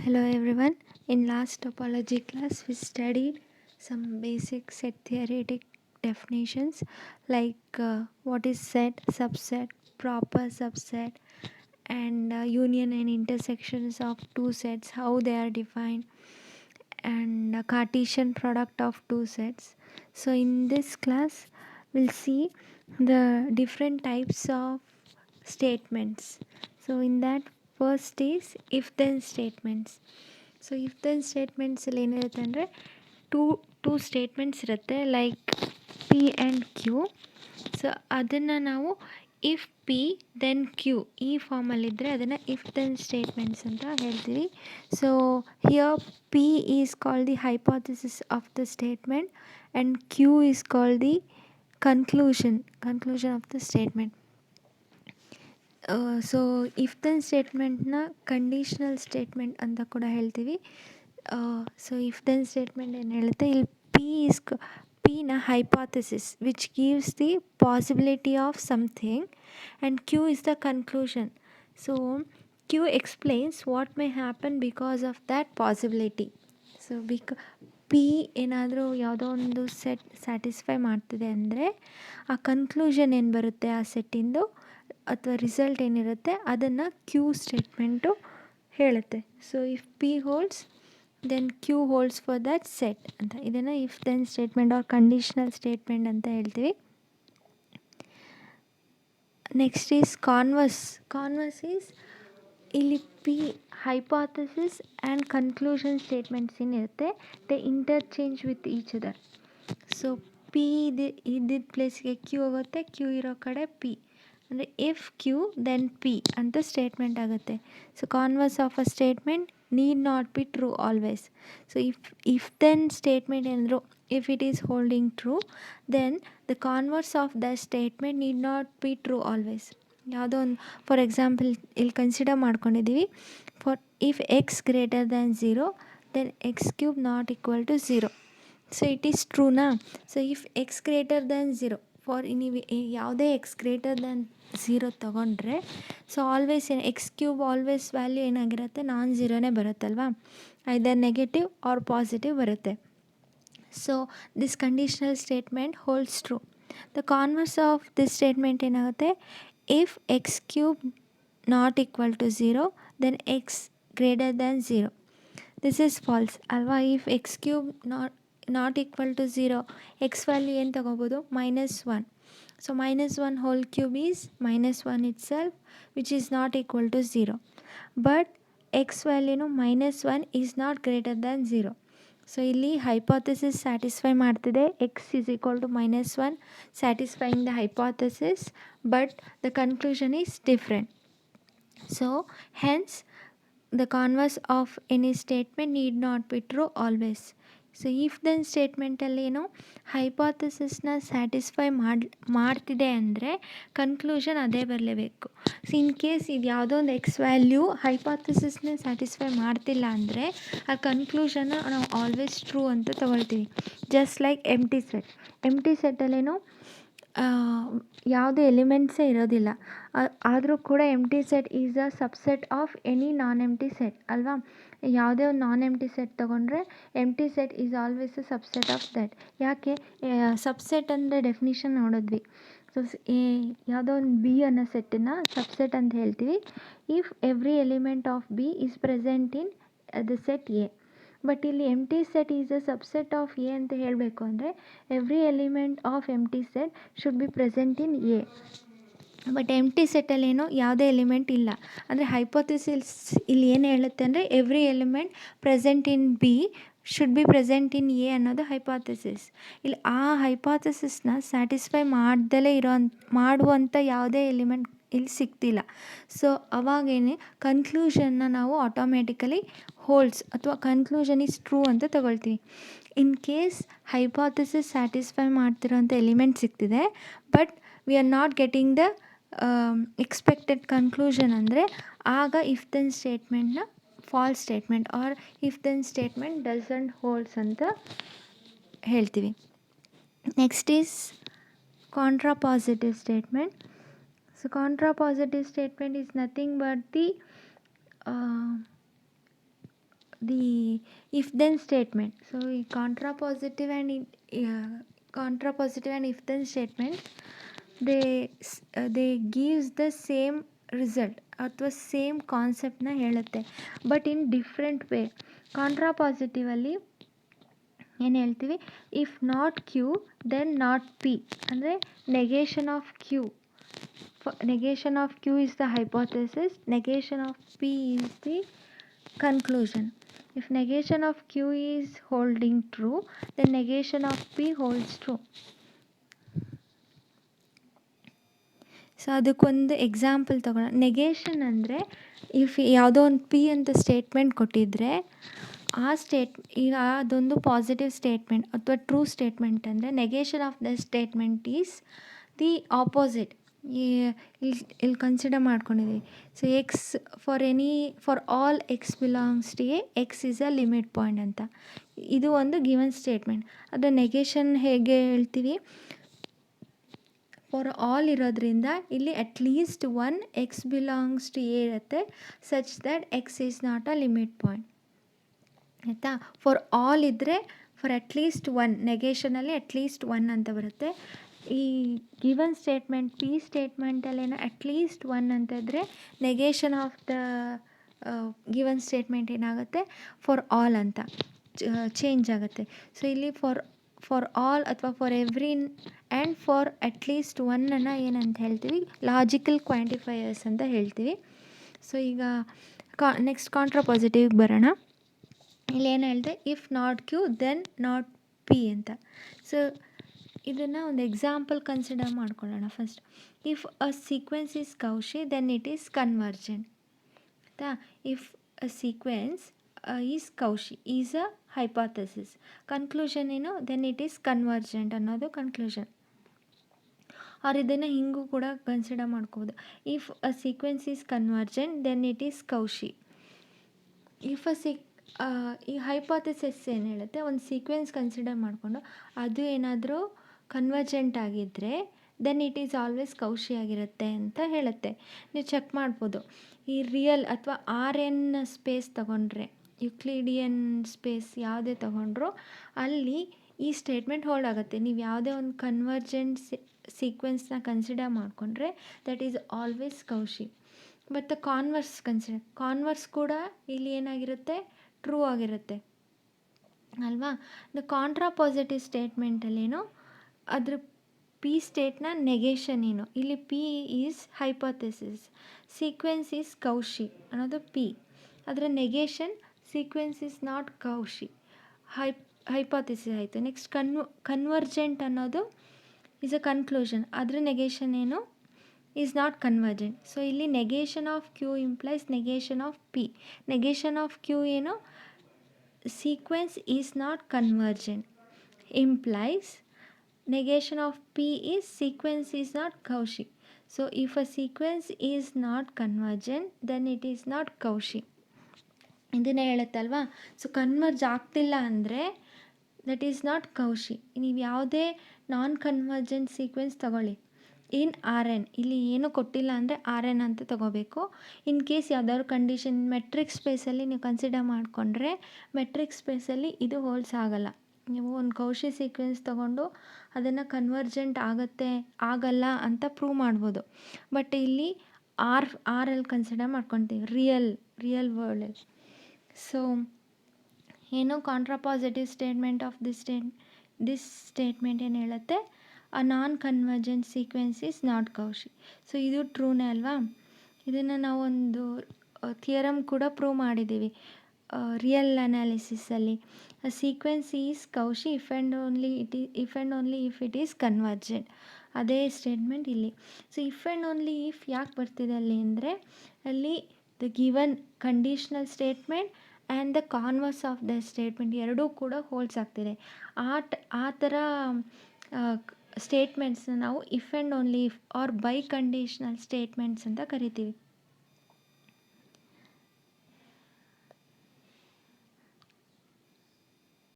Hello everyone. In last topology class, we studied some basic set theoretic definitions like what is set, subset, proper subset, and union and intersections of two sets, how they are defined, and Cartesian product of two sets. So in this class, we'll see the different types of statements. So in that, first is if then statements. So if then ಸ್ಟೇಟ್ಮೆಂಟ್ಸಲ್ಲಿ ಏನಿರುತ್ತೆ ಅಂದರೆ two statements ಇರುತ್ತೆ like P and Q. So ಅದನ್ನು ನಾವು if P then Q ಈ ಫಾರ್ಮಲ್ಲಿದ್ದರೆ ಅದನ್ನು if then statements ಅಂತ ಹೇಳ್ತೀವಿ. So here P is called the hypothesis of the statement and Q is called the conclusion of the statement. So if then ಸ್ಟೇಟ್ಮೆಂಟ್ನ conditional statement ಅಂತ ಕೂಡ ಹೇಳ್ತೀವಿ. So if then statement ಏನು ಹೇಳುತ್ತೆ, ಇಲ್ಲಿ ಪಿನ hypothesis which gives the possibility of something and Q is the conclusion. So Q explains what may happen because of that possibility. So P ಏನಾದರೂ ಯಾವುದೋ ಒಂದು ಸೆಟ್ ಸ್ಯಾಟಿಸ್ಫೈ ಮಾಡ್ತಿದೆ ಅಂದರೆ ಆ ಕನ್ಕ್ಲೂಷನ್ ಏನು ಬರುತ್ತೆ ಆ ಸೆಟ್ಟಿಂದು ಅಥವಾ ರಿಸಲ್ಟ್ ಏನಿರುತ್ತೆ ಅದನ್ನು ಕ್ಯೂ ಸ್ಟೇಟ್ಮೆಂಟು ಹೇಳುತ್ತೆ. So if P holds then Q holds for that set ಅಂತ. ಇದನ್ನು if then statement or conditional statement ಅಂತ ಹೇಳ್ತೀವಿ. ನೆಕ್ಸ್ಟ್ ಈಸ್ ಕಾನ್ವರ್ಸ್ ಈಸ್ ಇಲ್ಲಿ P hypothesis and conclusion statements ಏನಿರುತ್ತೆ they interchange with each other. So P ಇದ್ದಿದ್ದ ಪ್ಲೇಸ್ಗೆ Q ಹೋಗುತ್ತೆ, Q ಇರೋ ಕಡೆ ಪಿ ಅಂದರೆ ಇಫ್ ಕ್ಯೂ ದೆನ್ ಪಿ ಅಂತ ಸ್ಟೇಟ್ಮೆಂಟ್ ಆಗುತ್ತೆ. So converse of a statement need not be true always. So if then statement ಏನಾದರೂ if it is holding true then the converse of the statement need not be true always. ಯಾವುದೋ ಒಂದು for example ಇಲ್ಲಿ consider ಮಾಡ್ಕೊಂಡಿದ್ದೀವಿ, for if X greater than zero then X cube not equal to zero. So it is ಟ್ರೂನಾ? So if X greater than zero, for ನೀವು ಯಾವುದೇ X greater than zero ತೊಗೊಂಡ್ರೆ so always X cube always value ಏನಾಗಿರುತ್ತೆ, non ಝೀರೋನೇ ಬರುತ್ತಲ್ವಾ, ಐದರ್ negative or positive ಬರುತ್ತೆ. So this conditional statement holds true. The converse of this statement ಏನಾಗುತ್ತೆ, if X cube not equal to zero then X greater than zero. This is false ಅಲ್ವಾ. If X cube not equal to zero, X value ಏನು ತೊಗೋಬೋದು, -1. So -1 whole cube is -1 itself which is not equal to 0. But x ವ್ಯಾಲ್ಯೂನು -1 is not greater than 0. So ಇಲ್ಲಿ hypothesis satisfy ಮಾಡ್ತಿದೆ, X is equal to -1 satisfying the hypothesis, but the conclusion is different. So hence the converse of any statement need not be true always. So if then ಸ್ಟೇಟ್ಮೆಂಟಲ್ಲಿ ಏನು ಹೈಪಾಥಸಿಸ್ನ satisfy ಮಾಡ್ತಿದೆ ಅಂದರೆ conclusion ಅದೇ ಬರಲೇಬೇಕು. So in case ಇದು ಯಾವುದೋ ಒಂದು ಎಕ್ಸ್ ವ್ಯಾಲ್ಯೂ ಹೈಪಾಥಸಿಸ್ನೇ ಸ್ಯಾಟಿಸ್ಫೈ ಮಾಡ್ತಿಲ್ಲ ಅಂದರೆ ಆ ಕನ್ಕ್ಲೂಷನ್ನ ನಾವು ಆಲ್ವೇಸ್ ಟ್ರೂ ಅಂತ ತೊಗೊಳ್ತೀವಿ. ಜಸ್ಟ್ ಲೈಕ್ ಎಂಟಿ ಸೆಟ್ಟಲ್ಲೇನು ಯಾವುದೇ ಎಲಿಮೆಂಟ್ಸೇ ಇರೋದಿಲ್ಲ, ಆದರೂ ಕೂಡ empty set is a subset of any non empty set ಅಲ್ವಾ. ಯಾವುದೇ ಒಂದು ನಾನ್ ಎಂಟಿ ಸೆಟ್ ತೊಗೊಂಡ್ರೆ empty set is always a subset of that. ಯಾಕೆ ಸಬ್ಸೆಟ್ ಅಂದರೆ ಡೆಫಿನಿಷನ್ ನೋಡಿದ್ವಿ. ಸೊ ಯಾವುದೋ ಒಂದು ಬಿ ಅನ್ನೋ ಸೆಟ್ಟನ್ನು ಸಬ್ಸೆಟ್ ಅಂತ ಹೇಳ್ತೀವಿ if every element of B is present in the set A. But ಇಲ್ಲಿ empty set is a subset of A ಅಂತ ಹೇಳಬೇಕು ಅಂದರೆ every element of empty set should be present in A. But empty ಸೆಟ್ಟಲ್ಲೇನೋ ಯಾವುದೇ element ಇಲ್ಲ ಅಂದರೆ hypothesis ಇಲ್ಲಿ ಏನು ಹೇಳುತ್ತೆ ಅಂದರೆ every element present in B should be present in A ಅನ್ನೋದು ಹೈಪಾಥಿಸಿಸ್. ಇಲ್ಲಿ ಆ ಹೈಪಾಥಿಸಿಸ್ನ ಸ್ಯಾಟಿಸ್ಫೈ ಮಾಡ್ದಲೇ ಮಾಡುವಂಥ ಯಾವುದೇ ಎಲಿಮೆಂಟ್ ಇಲ್ಲಿ ಸಿಗ್ತಿಲ್ಲ. ಸೊ ಅವಾಗೇನೆ ಕನ್ಕ್ಲೂಷನ್ನ ನಾವು ಆಟೋಮೆಟಿಕಲಿ ಹೋಲ್ಡ್ಸ್ ಅಥವಾ ಕನ್ಕ್ಲೂಷನ್ ಈಸ್ ಟ್ರೂ ಅಂತ ತಗೊಳ್ತೀವಿ. ಇನ್ ಕೇಸ್ ಹೈಪಾಥಿಸಿಸ್ ಸ್ಯಾಟಿಸ್ಫೈ ಮಾಡ್ತಿರೋಂಥ ಎಲಿಮೆಂಟ್ ಸಿಗ್ತಿದೆ but we are not getting the expected conclusion ಅಂದರೆ ಆಗ ಇಫ್ ದೆನ್ ಸ್ಟೇಟ್ಮೆಂಟ್ನ false statement or if then statement doesn't holds ಅಂತ ಹೇಳ್ತೀವಿ. Next is contrapositive statement. So contrapositive statement is nothing but the the if then statement. So contrapositive and if then statement, they gives the same result ಅಥವಾ same ಕಾನ್ಸೆಪ್ಟನ್ನ ಹೇಳುತ್ತೆ, but in different way. ಕಾಂಟ್ರಾಪಾಸಿಟಿವಲ್ಲಿ ಏನು ಹೇಳ್ತೀವಿ, if not Q then not P, ಅಂದರೆ negation of Q. Negation of Q is the hypothesis, negation of P is the conclusion. If negation of Q is holding true, then negation of P holds true. So ಅದಕ್ಕೊಂದು example ತಗೊಳ್ಳೋಣ. Negation ಅಂದರೆ if ಯಾವುದೋ ಒಂದು P ಅಂತ statement ಕೊಟ್ಟಿದ್ದರೆ ಈಗ ಅದೊಂದು positive statement ಅಥವಾ ಟ್ರೂ ಸ್ಟೇಟ್ಮೆಂಟ್ ಅಂದರೆ negation of the statement is the opposite. ಇಲ್ಲಿ ಕನ್ಸಿಡರ್ ಮಾಡ್ಕೊಂಡಿದ್ದೀವಿ. So X for all X belongs to X is a limit point ಅಂತ. ಇದು ಒಂದು ಗಿವನ್ ಸ್ಟೇಟ್ಮೆಂಟ್. ಅದರ ನೆಗೇಷನ್ ಹೇಗೆ ಹೇಳ್ತೀವಿ, ಫಾರ್ ಆಲ್ ಇರೋದ್ರಿಂದ ಇಲ್ಲಿ at least one X belongs to A ಇರುತ್ತೆ, such that X is not a limit point. ಆಯಿತಾ? ಫಾರ್ ಆಲ್ ಇದ್ದರೆ ಫಾರ್ ಅಟ್ಲೀಸ್ಟ್ ಒನ್, ನೆಗೇಷನಲ್ಲಿ ಅಟ್ಲೀಸ್ಟ್ ಒನ್ ಅಂತ ಬರುತ್ತೆ. ಈ ಗಿವನ್ ಸ್ಟೇಟ್ಮೆಂಟ್ ಪಿ ಸ್ಟೇಟ್ಮೆಂಟಲ್ಲೇನೋ ಅಟ್ಲೀಸ್ಟ್ ಒನ್ ಅಂತ ಇದ್ದರೆ negation of the given statement ಏನಾಗುತ್ತೆ, ಫಾರ್ ಆಲ್ ಅಂತ ಚೇಂಜ್ ಆಗುತ್ತೆ. ಸೊ ಇಲ್ಲಿ ಫಾರ್ ಆಲ್ ಅಥವಾ for every and for at least ಒನ್ನನ್ನು ಏನಂತ ಹೇಳ್ತೀವಿ, ಲಾಜಿಕಲ್ ಕ್ವಾಂಟಿಫೈಯರ್ಸ್ ಅಂತ ಹೇಳ್ತೀವಿ. ಸೊ ಈಗ ನೆಕ್ಸ್ಟ್ ಕಾಂಟ್ರಾಪಾಸಿಟಿವ್ಗೆ ಬರೋಣ. ಇಲ್ಲೇನು ಹೇಳಿದೆ, if not Q then not P ಅಂತ. ಸೊ ಇದನ್ನು ಒಂದು ಎಕ್ಸಾಂಪಲ್ ಕನ್ಸಿಡರ್ ಮಾಡ್ಕೊಳ್ಳೋಣ first. If a sequence is Cauchy then it is convergent. ಆಯಿತಾ? If a sequence is Cauchy is a hypothesis. Conclusion ಏನು, ದೆನ್ ಇಟ್ ಈಸ್ ಕನ್ವರ್ಜೆಂಟ್ ಅನ್ನೋದು conclusion. ಅವ್ರು ಇದನ್ನು ಹಿಂಗೂ ಕೂಡ ಕನ್ಸಿಡರ್ ಮಾಡ್ಕೋಬೋದು. If a sequence is convergent then it is Cauchy. If ಈ hypothesis ಏನು ಹೇಳುತ್ತೆ, ಒಂದು ಸೀಕ್ವೆನ್ಸ್ ಕನ್ಸಿಡರ್ ಮಾಡಿಕೊಂಡು ಅದು ಏನಾದರೂ ಕನ್ವರ್ಜೆಂಟ್ ಆಗಿದ್ದರೆ then it is always Cauchy ಆಗಿರುತ್ತೆ ಅಂತ ಹೇಳುತ್ತೆ. ನೀವು ಚೆಕ್ ಮಾಡ್ಬೋದು. ಈ ರಿಯಲ್ ಅಥವಾ RN ಸ್ಪೇಸ್ ತಗೊಂಡ್ರೆ, ಯುಕ್ಲಿಡಿಯನ್ ಸ್ಪೇಸ್ ಯಾವುದೇ ತಗೊಂಡ್ರೂ ಅಲ್ಲಿ ಈ ಸ್ಟೇಟ್ಮೆಂಟ್ ಹೋಲ್ಡ್ ಆಗುತ್ತೆ. ನೀವು ಯಾವುದೇ ಒಂದು ಕನ್ವರ್ಜೆಂಟ್ ಸೀಕ್ವೆನ್ಸ್ನ ಕನ್ಸಿಡರ್ ಮಾಡಿಕೊಂಡ್ರೆ ದಟ್ ಈಸ್ ಆಲ್ವೇಸ್ ಕೌಶಿ. ಮತ್ತು ಕಾನ್ವರ್ಸ್ ಕೂಡ ಇಲ್ಲಿ ಏನಾಗಿರುತ್ತೆ, ಟ್ರೂ ಆಗಿರುತ್ತೆ ಅಲ್ವಾ. ದ ಕಾಂಟ್ರಾಪಾಸಿಟಿವ್ ಸ್ಟೇಟ್ಮೆಂಟಲ್ಲೇನು, ಅದ್ರ ಪಿ ಸ್ಟೇಟ್ನ ನೆಗೇಷನ್ ಏನು, ಇಲ್ಲಿ P is hypothesis, sequence is Cauchy ಅನ್ನೋದು ಪಿ. ಅದರ negation sequence is not Cauchy, hypothesis ಆಯಿತು. ನೆಕ್ಸ್ಟ್ ಕನ್ವರ್ಜೆಂಟ್ ಅನ್ನೋದು ಈಸ್ ಅ ಕನ್ಕ್ಲೂಷನ್, ಅದರ ನೆಗೇಷನ್ ಏನು, ಈಸ್ ನಾಟ್ ಕನ್ವರ್ಜೆಂಟ್. ಸೊ ಇಲ್ಲಿ negation of Q implies negation of P. Negation of Q ಏನು, sequence is not convergent, implies negation of P is sequence is not Cauchy. So if a sequence is not convergent then it is not Cauchy. ಇದನ್ನೇ ಹೇಳುತ್ತಲ್ವಾ. So converge ಆಗ್ತಿಲ್ಲ ಅಂದರೆ that is not Cauchy. ನೀವು ಯಾವುದೇ ನಾನ್ convergent sequence ತಗೊಳ್ಳಿ, ಇನ್ RN ಇಲ್ಲಿ ಏನೂ ಕೊಟ್ಟಿಲ್ಲ ಅಂದರೆ RN ಅಂತ ತಗೋಬೇಕು. ಇನ್ ಕೇಸ್ ಯಾವುದಾದ್ರು ಕಂಡೀಷನ್ ಮೆಟ್ರಿಕ್ ಸ್ಪೇಸಲ್ಲಿ ನೀವು ಕನ್ಸಿಡರ್ ಮಾಡಿಕೊಂಡ್ರೆ ಮೆಟ್ರಿಕ್ ಸ್ಪೇಸಲ್ಲಿ ಇದು ಹೋಲ್ಸ್ ಆಗಲ್ಲ. ನೀವು ಒಂದು ಕೌಶಿ ಸೀಕ್ವೆನ್ಸ್ ತೊಗೊಂಡು ಅದನ್ನು ಕನ್ವರ್ಜೆಂಟ್ ಆಗಲ್ಲ ಅಂತ ಪ್ರೂವ್ ಮಾಡ್ಬೋದು. ಬಟ್ ಇಲ್ಲಿ ಆರಲ್ಲಿ ಕನ್ಸಿಡರ್ ಮಾಡ್ಕೊತೀವಿ ರಿಯಲ್ ವರ್ಲ್ಡಲ್ಲಿ. ಸೊ ಏನು contrapositive statement of this statement ಏನು ಹೇಳುತ್ತೆ, a non convergent sequence is not Cauchy. So ಇದು ಟ್ರೂನೇ ಅಲ್ವಾ. ಇದನ್ನು ನಾವೊಂದು ಥಿಯರಮ್ ಕೂಡ ಪ್ರೂವ್ ಮಾಡಿದ್ದೀವಿ ರಿಯಲ್ ಅನಾಲಿಸಿಸಲ್ಲಿ. Sequence is Cauchy if and only if it is convergent. ಅದೇ ಸ್ಟೇಟ್ಮೆಂಟ್ ಇಲ್ಲಿ. So if and only if ಯಾಕೆ ಬರ್ತಿದೆ ಅಲ್ಲಿ ಅಂದರೆ, ಅಲ್ಲಿ the given conditional statement and the converse of the statement ಎರಡೂ ಕೂಡ ಹೋಲ್ಸ್ ಆಗ್ತಿದೆ. ಆ ಥರ ಸ್ಟೇಟ್ಮೆಂಟ್ಸ್ನ ನಾವು if and only if or biconditional statements ಅಂತ ಕರಿತೀವಿ.